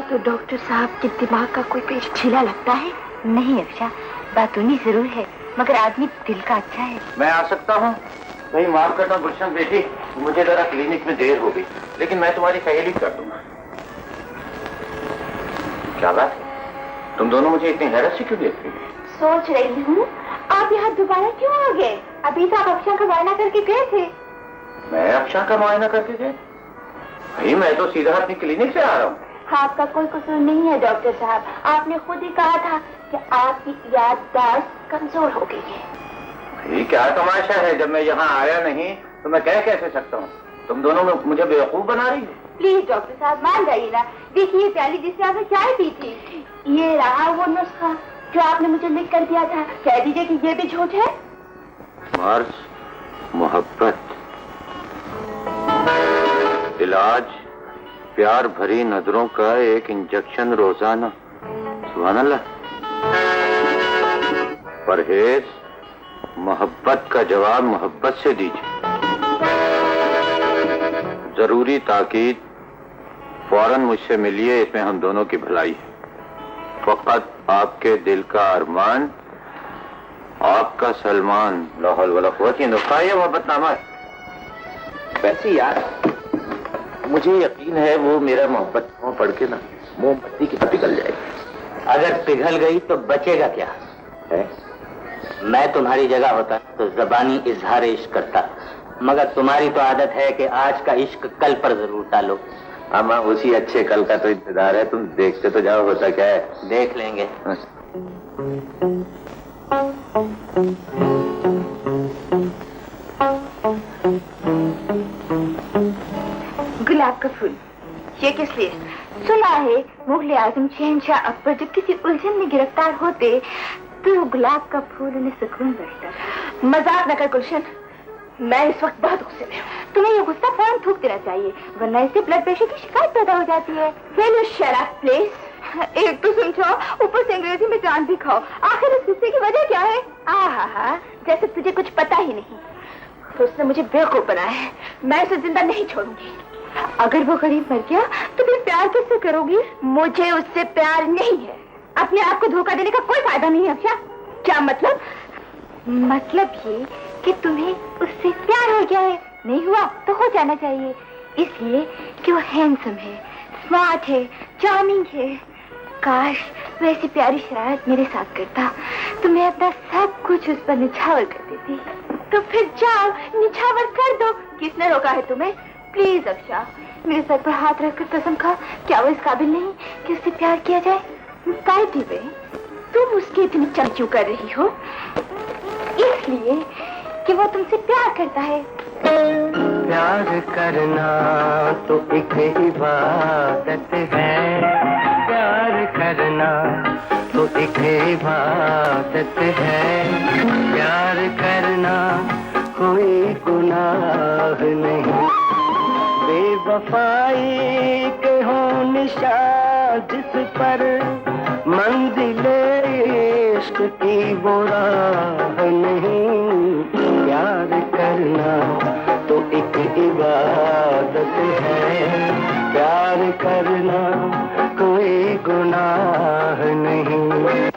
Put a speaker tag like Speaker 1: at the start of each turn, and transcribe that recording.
Speaker 1: तो डॉक्टर साहब के दिमाग का कोई पेच ढीला लगता है। नहीं अफशा, बात उन्हीं जरूर है, मगर आदमी दिल का अच्छा है।
Speaker 2: मैं आ सकता हूँ? भाई माफ करना गुलशन बेटी, मुझे जरा क्लिनिक में देर हो गई, लेकिन मैं तुम्हारी सहेली कर दूंगा। क्या बात है, तुम दोनों मुझे इतनी हैरत से क्यों देख रही हो?
Speaker 1: सोच रही हूँ आप यहाँ दोबारा क्यों आ गए? अभी तो आप अफशा का मुआयना करके गए थे।
Speaker 2: मैं अफशा का मुआयना करके गए? भाई मैं तो सीधा अपनी क्लिनिक से आ रहा हूँ।
Speaker 1: आपका कोई कसूर नहीं है डॉक्टर साहब, आपने खुद ही कहा था कि आपकी याददाश्त कमजोर हो गई है।
Speaker 2: भाई क्या तमाशा है, जब मैं यहाँ आया नहीं तो मैं कह कैसे सकता हूँ? तुम दोनों में मुझे बेवकूफ बना रही हो।
Speaker 1: प्लीज डॉक्टर साहब मान जाइए ना, देखिए प्याली जिससे आपने चाय पी थी, ये रहा वो नुस्खा जो आपने मुझे लिख कर दिया था। कह दीजिए कि ये भी झूठ है।
Speaker 2: मार्स, मोहब्बत, इलाज, प्यार भरी नजरों का एक इंजेक्शन रोजाना। सुभान अल्लाह। परहेज, मोहब्बत का जवाब मोहब्बत से दीजिए। जरूरी ताकीद, फौरन मुझसे मिलिए, इसमें हम दोनों की भलाई है। फकत आपके दिल का अरमान, आपका सलमान। ला हौल वला कुव्वत इल्ला बिल्लाह। ये मोहब्बतनामा है। वैसे यार मुझे यकीन है वो मेरा मोहब्बत पढ़ के ना मोमबत्ती की तरह पिघल जाएगी।
Speaker 3: अगर पिघल गई तो बचेगा क्या है? मैं तुम्हारी जगह होता तो ज़बानी इजहार इश्क करता, मगर तुम्हारी तो आदत है कि आज का इश्क कल पर जरूर टालो।
Speaker 2: अम्मा उसी अच्छे कल का तो इंतजार है, तुम देखते तो जाओ होता क्या है।
Speaker 3: देख लेंगे।
Speaker 1: गुलाब का फूल, ये किस लिए? सुना है मुगल आजम शहनशाह अकबर जब किसी उलझन में गिरफ्तार होते तो गुलाब का फूल उन्हें सुकून बख्शता। मजाक न कर गुलशन, मैं इस वक्त बहुत गुस्से में हूँ। तुम्हें ये गुस्सा फौरन थूक देना चाहिए, वरना इससे ब्लड प्रेशर की शिकायत पैदा हो जाती है। Will you shut up, please? एक तो समझो, ऊपर से अंग्रेजी में जान भी खाओ। आखिर इस गुस्से की वजह क्या है? आहा, जैसे तुझे कुछ पता ही नहीं। तो उसने मुझे बेवकूफ बनाया है, मैं उसे जिंदा नहीं छोड़ूंगी। अगर वो गरीब मर गया तो फिर प्यार किससे करोगी? मुझे उससे प्यार नहीं है। अपने आप को धोखा देने का कोई फायदा नहीं है अफशा। क्या मतलब? मतलब ये कि तुम्हें उससे प्यार हो गया है। नहीं हुआ तो हो जाना चाहिए, इसलिए कि वो हैंडसम है, स्मार्ट है, चार्मिंग है। काश वैसी प्यारी शरारत मेरे साथ करता तो मैं अपना सब कुछ उस पर निछावर कर देती। तो फिर जाओ निछावर कर दो। किसने रोका है तुम्हें? प्लीज अफशा, मेरे सर पर हाथ रखकर कसम खा, क्या वो इस काबिल नहीं कि उससे प्यार किया जाए? बाय वे, तुम उसकी इतनी चमचू कर रही हो इसलिए कि वो तुमसे प्यार करता है।
Speaker 4: प्यार करना तो एक इबादत है, प्यार करना तो एक इबादत है। प्यार करना कोई गुनाह नहीं, बेवफाई के हो निशान जिस पर मंजिले इश्क की वो राह